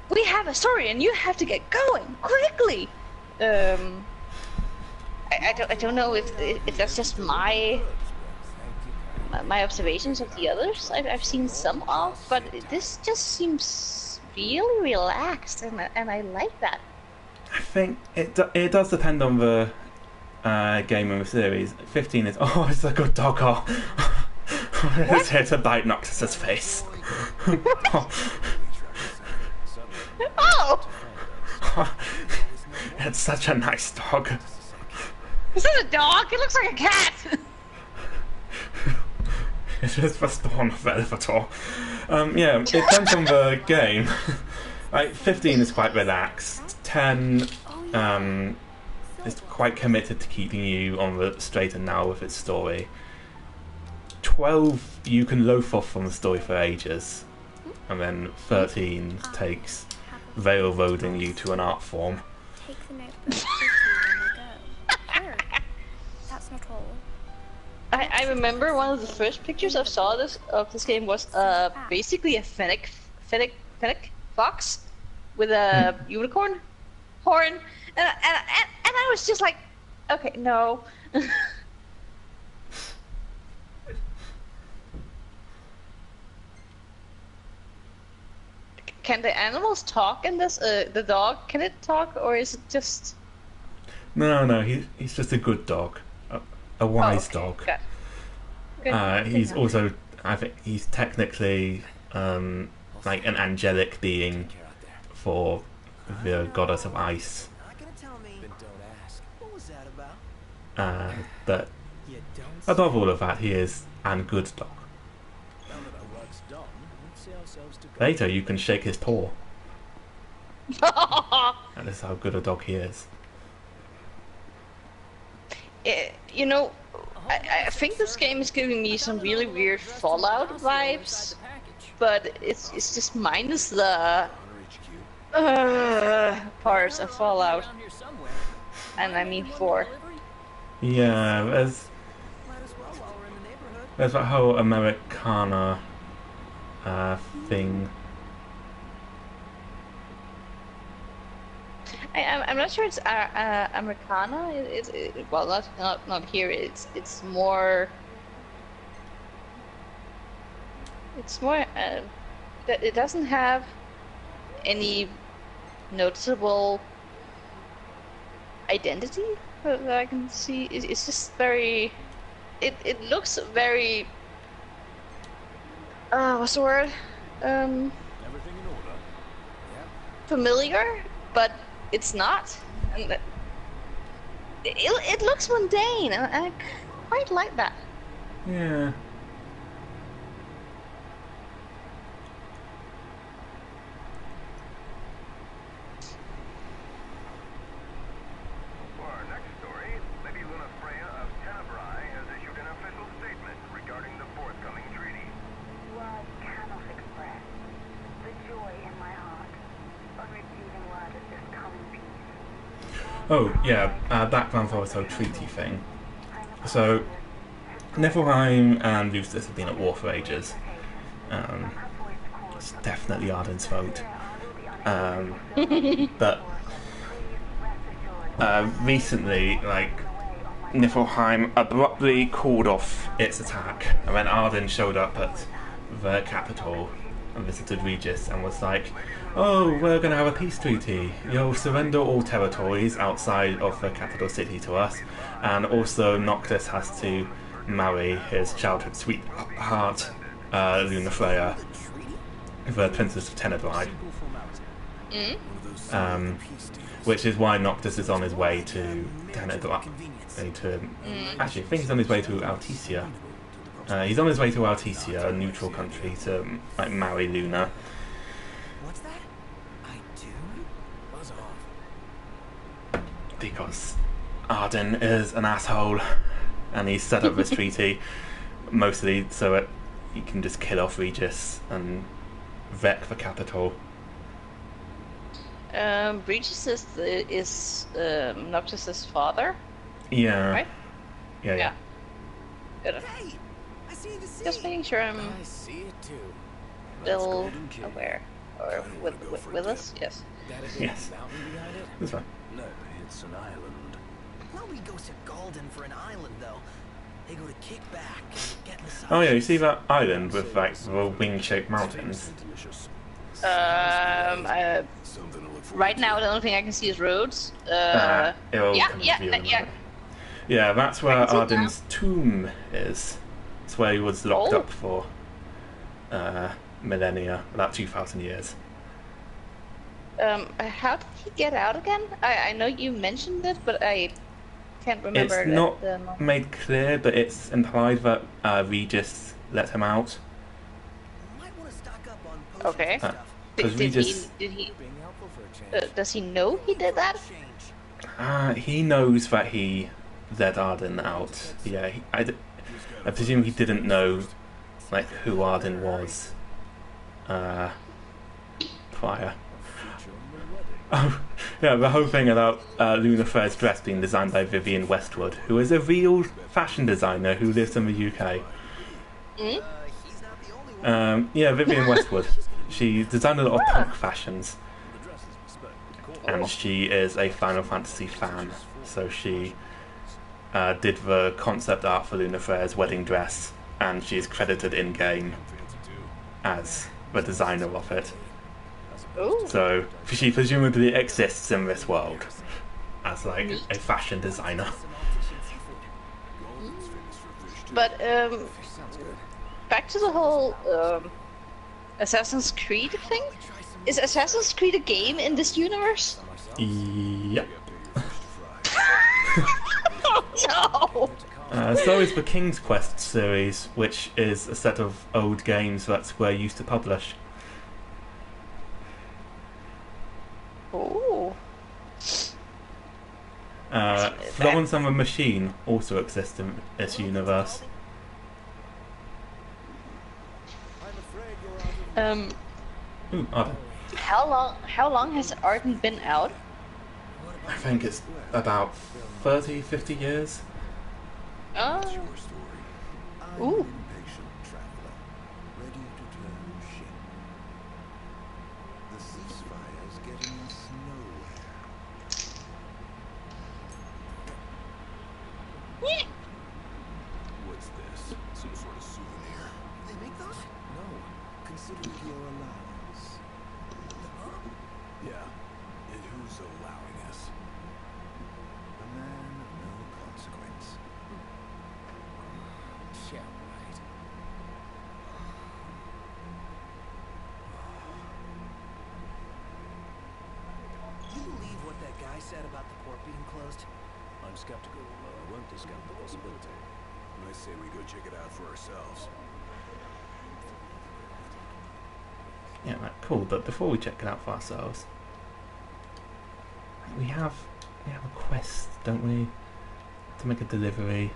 We have a story, and you have to get going quickly. I don't know if that's just my observations of the others. I've seen some of, but this just seems really relaxed, and I like that. I think it does depend on the game and the series. 15 is it's a good dog. It's here to bite Noctis's face. Oh! It's such a nice dog. Is this a dog? It looks like a cat! It is the spawn of Elevator. Yeah, it depends on the game. Like 15 is quite relaxed. 10 is quite committed to keeping you on the straight and narrow with its story. 12 you can loaf off from the story for ages, and then 13 takes railroading you to an art form. Take the notebook with you when we go. Here. That's not all. I remember one of the first pictures I saw of this game was basically a fennec fox with a unicorn horn, and I was just like, okay, no. Can the animals talk in this? The dog, can it talk, or is it just? No, he's just a good dog, a wise dog. Good. He's also, I think, he's technically like an angelic being for the goddess of ice. Not gonna tell me. Then don't ask. What was that about? But You don't. above all of that, he is a good dog. Now that our work's done, let's see ourselves to go. Later, you can shake his paw. That is how good a dog he is. You know, I think this game is giving me some really weird Fallout vibes, but it's just minus the parts of Fallout, and I mean 4. Yeah, there's that whole Americana thing. I'm not sure it's Americana. Well, not here. It's more. It's more. That it doesn't have any noticeable identity that I can see. It's just very. It looks very. What's the word? Everything in order? Familiar, but it's not. And it looks mundane, and I quite like that. Yeah. For our next story, Lady Luna Freya of Tenebrae has issued an official statement regarding the forthcoming treaty. Words cannot express the joy in my heart on receiving word of this coming peace. Oh, yeah, background for the treaty thing. So, Niflheim and Eustace have been at war for ages. It's definitely Arden's fault. But recently, like, Niflheim abruptly called off its attack, and when Arden showed up at the capital and visited Regis and was like, "Oh, we're going to have a peace treaty. You'll surrender all territories outside of the capital city to us, and also Noctis has to marry his childhood sweetheart, Luna Freya, the Princess of Tenebrae." Which is why Noctis is on his way to Tenebrae. Actually, I think he's on his way to Alticia. He's on his way to Alticia, a neutral country, to like marry Luna. What's that? I do? Buzz off. Because Arden is an asshole, and he's set up this treaty mostly so that he can just kill off Regis and wreck the capital. Regis is Noctis's father, Yeah. right? Yeah. Good. Hey! I see the sea! Just making sure I'm I see it too. still Golden Key. aware. Or with us? Yes. That a big Yes. mountain behind it? That's fine. No, it's an island. Nobody goes to Golden for an island, though. They go to kick back and get massages. Oh yeah, you see that island with like the wing-shaped mountains? Delicious. Something to look forward Right to. now, the only thing I can see is roads. It'll Yeah, come yeah, to you in a yeah. moment. Yeah, that's where I can see it Arden's tomb is. It's where he was locked Oh. up for millennia, about 2,000 years. How did he get out again? I know you mentioned it, but I can't remember. It's it not at the moment. made clear, but it's implied that Regis let him out. Might want to stock up on potions Okay. and stuff. Because Did Regis, he? Being helpful for a change. Does he know he did that? Change. he knows that he let Arden out. Yeah, I presume he didn't know like who Arden was prior. Oh, yeah, the whole thing about Luna Freya's dress being designed by Vivienne Westwood, who is a real fashion designer who lives in the UK. He's not the only one. Yeah, Vivienne Westwood. She designed a lot of punk fashions, and she is a Final Fantasy fan, so she did the concept art for Luna Freya's wedding dress, and she is credited in-game as the designer of it. Ooh. So she presumably exists in this world as like a fashion designer. But back to the whole Assassin's Creed thing. Is Assassin's Creed a game in this universe? Yep. Oh no! So is the King's Quest series, which is a set of old games that Square used to publish. Ooh. Florence and the Machine also exist in this universe. Ooh, Arden. How long has Arden been out? I think it's about 30, 50 years. Oh. Your story. Ooh. Impatient traveler, ready to turn ship. The ceasefire's getting us nowhere. What's this? Some sort of souvenir? They make those? No, said about the port being closed? I'm skeptical. I won't discount the possibility. I say we go check it out for ourselves. Yeah, right, cool. But before we check it out for ourselves, we have a quest, don't we? To make a delivery.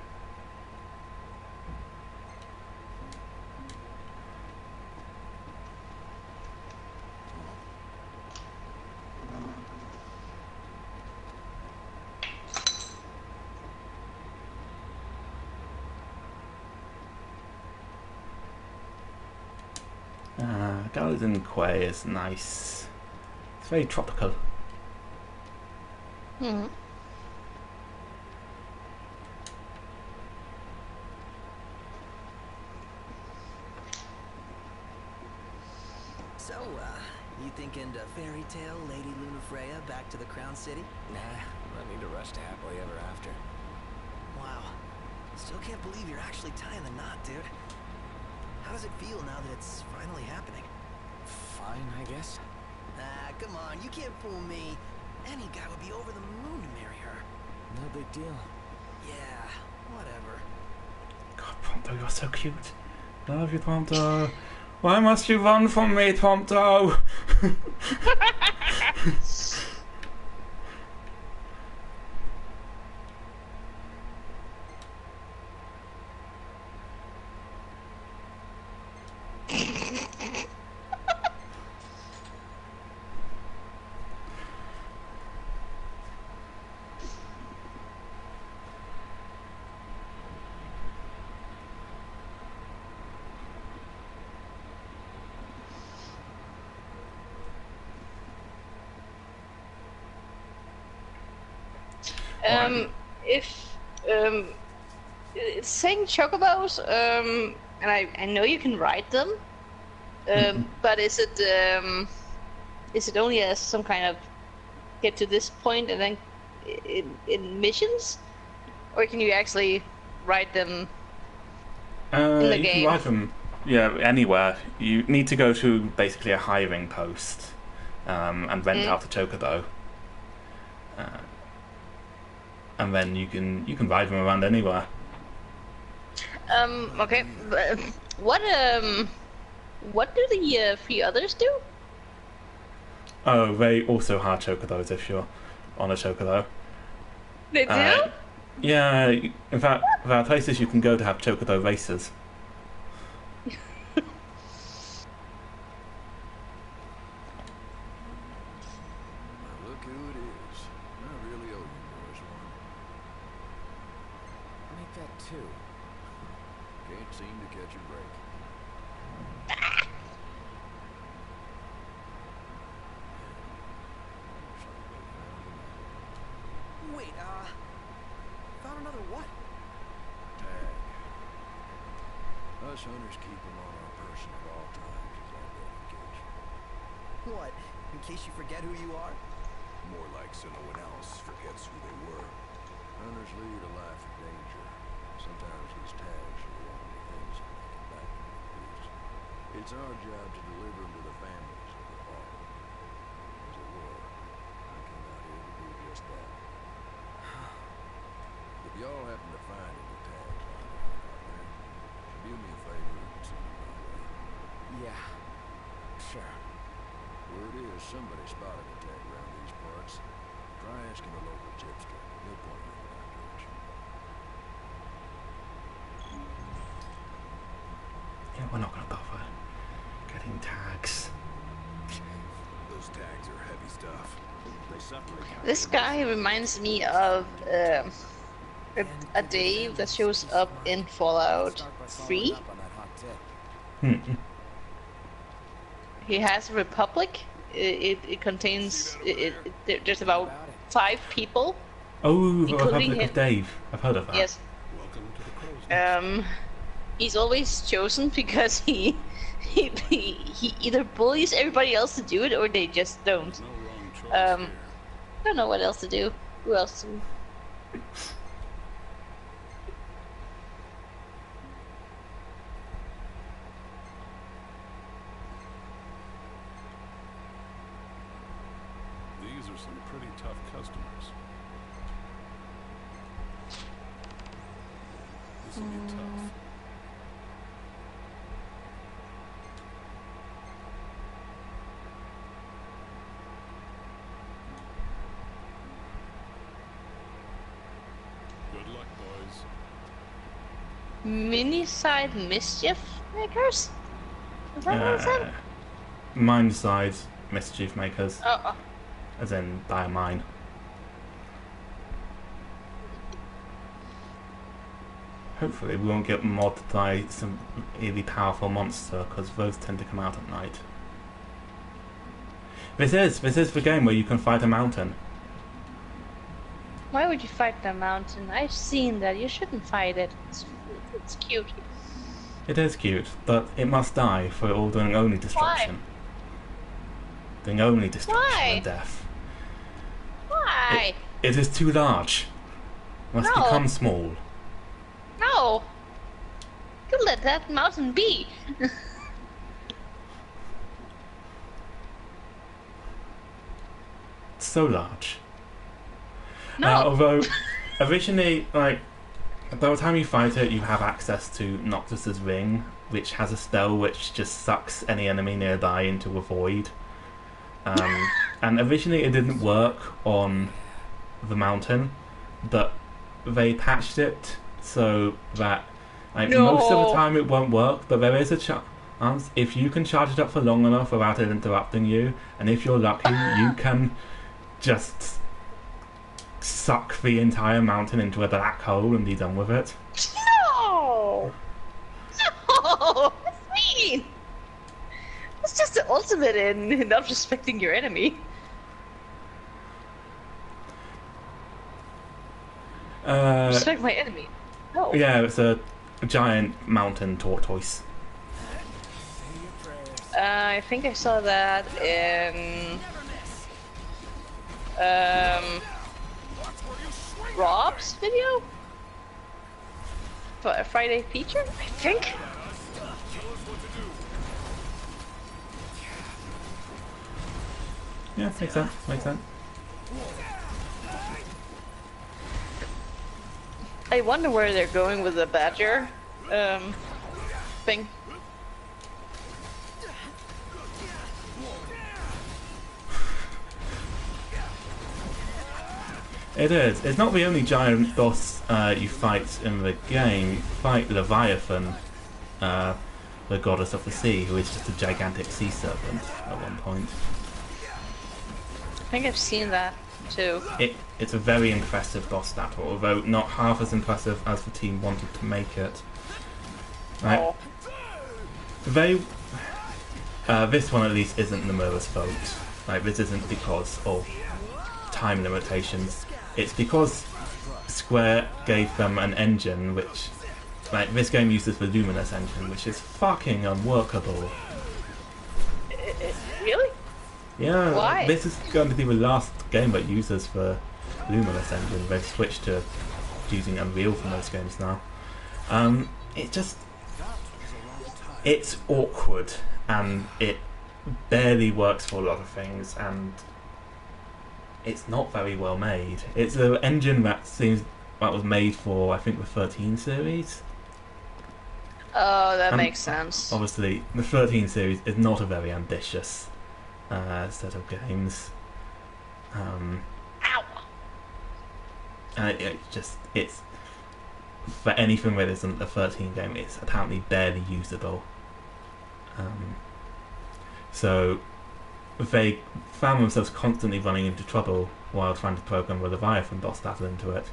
Golden Quay is nice. It's very tropical. Hmm. So, you thinking to fairy tale Lady Lunafreya back to the Crown City? Nah, I need to rush to happily ever after. Wow. Still can't believe you're actually tying the knot, dude. How does it feel now that it's finally happening? Fine, I guess. Ah, come on, you can't fool me. Any guy would be over the moon to marry her. No big deal. Yeah, whatever. God, Prompto, you're so cute. Love you, Prompto. Why must you run from me, Prompto? If it's saying chocobos, and I know you can ride them, but is it only as some kind of get to this point and then in missions, or can you actually ride them in the you game? can ride them, yeah, anywhere. You need to go to basically a hiring post and rent out a chocobo. And then you can ride them around anywhere. Okay. But what do the three others do? Oh, they also hire chocobos if you're on a chocobo. They do? Yeah, in fact, there are places you can go to have chocobo races. Look who it is. I really owe you boys one. Make that two. Can't seem to catch a break. Wait, found another what? Tag. Us hunters keep them on our person at all times as I engage. What? In case you forget who you are? More like so no one else forgets who they were. Hunters lead a life of danger. Sometimes these tags are the only things that make it back to the police. It's our job to deliver them to the families of the fallen. As it were, I came out here to do just that. If y'all happen to find any tags lying around out there, do me a favor and send them my way. Yeah. Sure. Word is somebody spotted a tag around these parts. Try asking the local tipster. He'll point you in the right direction. Yeah, we're not going to bother getting tags. Those tags are heavy stuff. They separate. This guy reminds me of a Dave that shows up in Fallout 3. Up on that hot tip. He has a republic. It contains there's about 5 people. Oh, the Including Republic him. of Dave. I've heard of that. Yes. Welcome to the crow's nest. He's always chosen because he either bullies everybody else to do it or they just don't. No wrong choice I here. don't know what else to do. Who else? These are some pretty tough customers. This'll be tough. Good luck, boys. Mini-side mischief makers? Is that what it said? Mind-side mischief makers, Oh, as in dire mine. Hopefully we won't get modded by some really powerful monster, because those tend to come out at night. This is the game where you can fight a mountain. why would you fight the mountain? I've seen that. You shouldn't fight it. It's cute. It is cute, but it must die for all doing only destruction. Doing only destruction Why? and death. Why? It is too large. Must No. become small. No! You let that mountain be! So large. No! Although, originally, like, by the time you fight it, you have access to Noctis's ring, which has a spell which just sucks any enemy nearby into a void. And originally it didn't work on the mountain, but they patched it so that, like, most of the time it won't work, but there is a chance if you can charge it up for long enough without it interrupting you, and if you're lucky, you can just suck the entire mountain into a black hole and be done with it. No! No! That's mean! That's just the ultimate in not respecting your enemy. Respect my enemy. No. Yeah, it's a giant mountain tortoise. I think I saw that in Rob's video? For a Friday feature, I think? Yeah, makes sense, makes sense. I wonder where they're going with the badger thing. It is. It's not the only giant boss you fight in the game. You fight Leviathan, the goddess of the sea, who is just a gigantic sea serpent at one point. I think I've seen that too. It's a very impressive boss battle, although not half as impressive as the team wanted to make it. Right? Oh. This one at least isn't Nomura's fault. Like, this isn't because of time limitations. It's because Square gave them an engine which, like, this game uses the Luminous engine, which is fucking unworkable. Really? Yeah, Why? this is going to be the last game that uses the Luminous engine. They've switched to using Unreal for most games now. It's awkward, and it barely works for a lot of things, and it's not very well made. It's an engine that was made for, I think, the 13 series. Oh, that makes sense. Obviously, the 13 series is not a very ambitious set of games. Ow! And it's for anything that isn't a 13 game, it's apparently barely usable. So they found themselves constantly running into trouble while trying to program the Leviathan boss battle into it.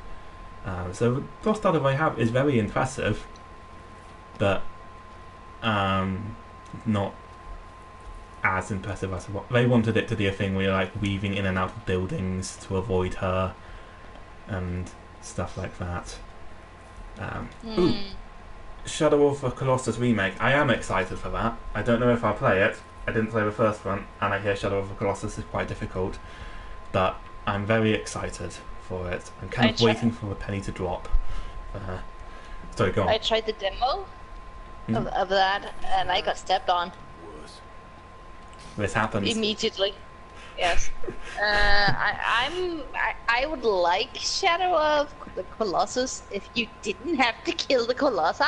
So the boss battle they have is very impressive, but not as impressive as what they wanted it to be. A thing where you're like weaving in and out of buildings to avoid her and stuff like that. Ooh, Shadow of the Colossus remake. I am excited for that. I don't know if I'll play it. I didn't play the first one, and I hear Shadow of the Colossus is quite difficult, but I'm very excited for it. I'm kind of waiting for the penny to drop. So go on. I tried the demo of that, and I got stepped on This happens. immediately. Yes. I would like Shadow of the Colossus if you didn't have to kill the Colossi.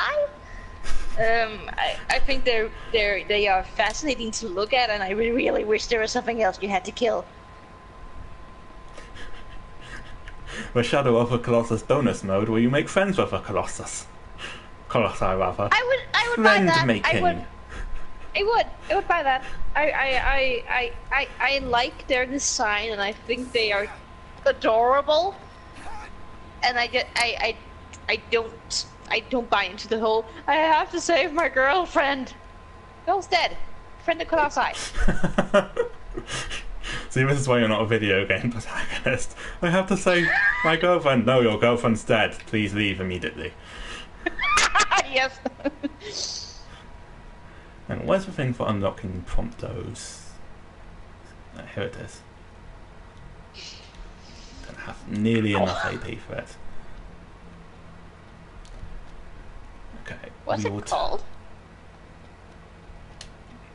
I think they are fascinating to look at, and I really wish there was something else you had to kill. The Shadow of a Colossus bonus mode where you make friends with a Colossi rather. I would buy Friend that. making. I would buy that. I like their design, and I think they are adorable. And I don't buy into the whole I have to save my girlfriend. Girl's dead. Friend of Colossi. See, this is why you're not a video game protagonist. I have to say, my girlfriend. No, your girlfriend's dead. Please leave immediately. Yes. And where's the thing for unlocking promptos? Here it is. Don't have nearly enough AP for it. Okay. What's it called?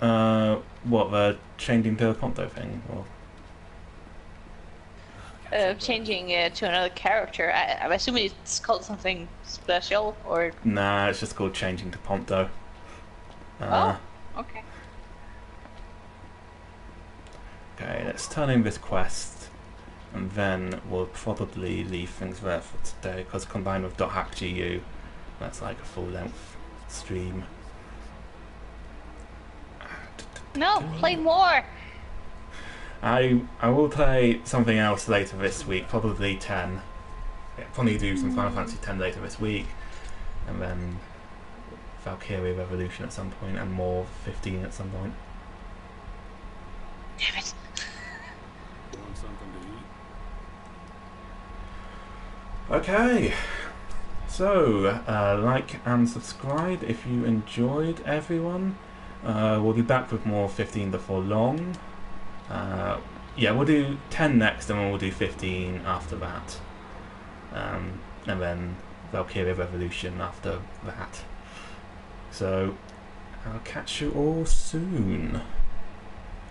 What, the changing to a prompto thing? Or? Changing to another character. I'm assuming it's called something special, or... Nah, it's just called changing to prompto. Oh, okay. Okay, let's turn in this quest, and then we'll probably leave things there for today, because combined with .hackgu, that's like a full-length stream. No, play more! I will play something else later this week, probably 10. Yeah, probably do some Final Fantasy 10 later this week, and then Valkyrie Revolution at some point, and more 15 at some point. Damn it. Want something to eat? Okay, so like and subscribe if you enjoyed, everyone. We'll be back with more 15 before long. Yeah, we'll do 10 next, and we'll do 15 after that, and then Valkyrie Revolution after that. So I'll catch you all soon.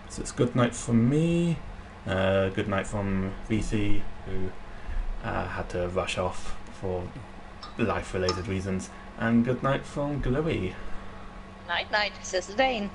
So it's good night from me, good night from VC, who had to rush off for life-related reasons, and good night from Glowy. Night night, says the Dane.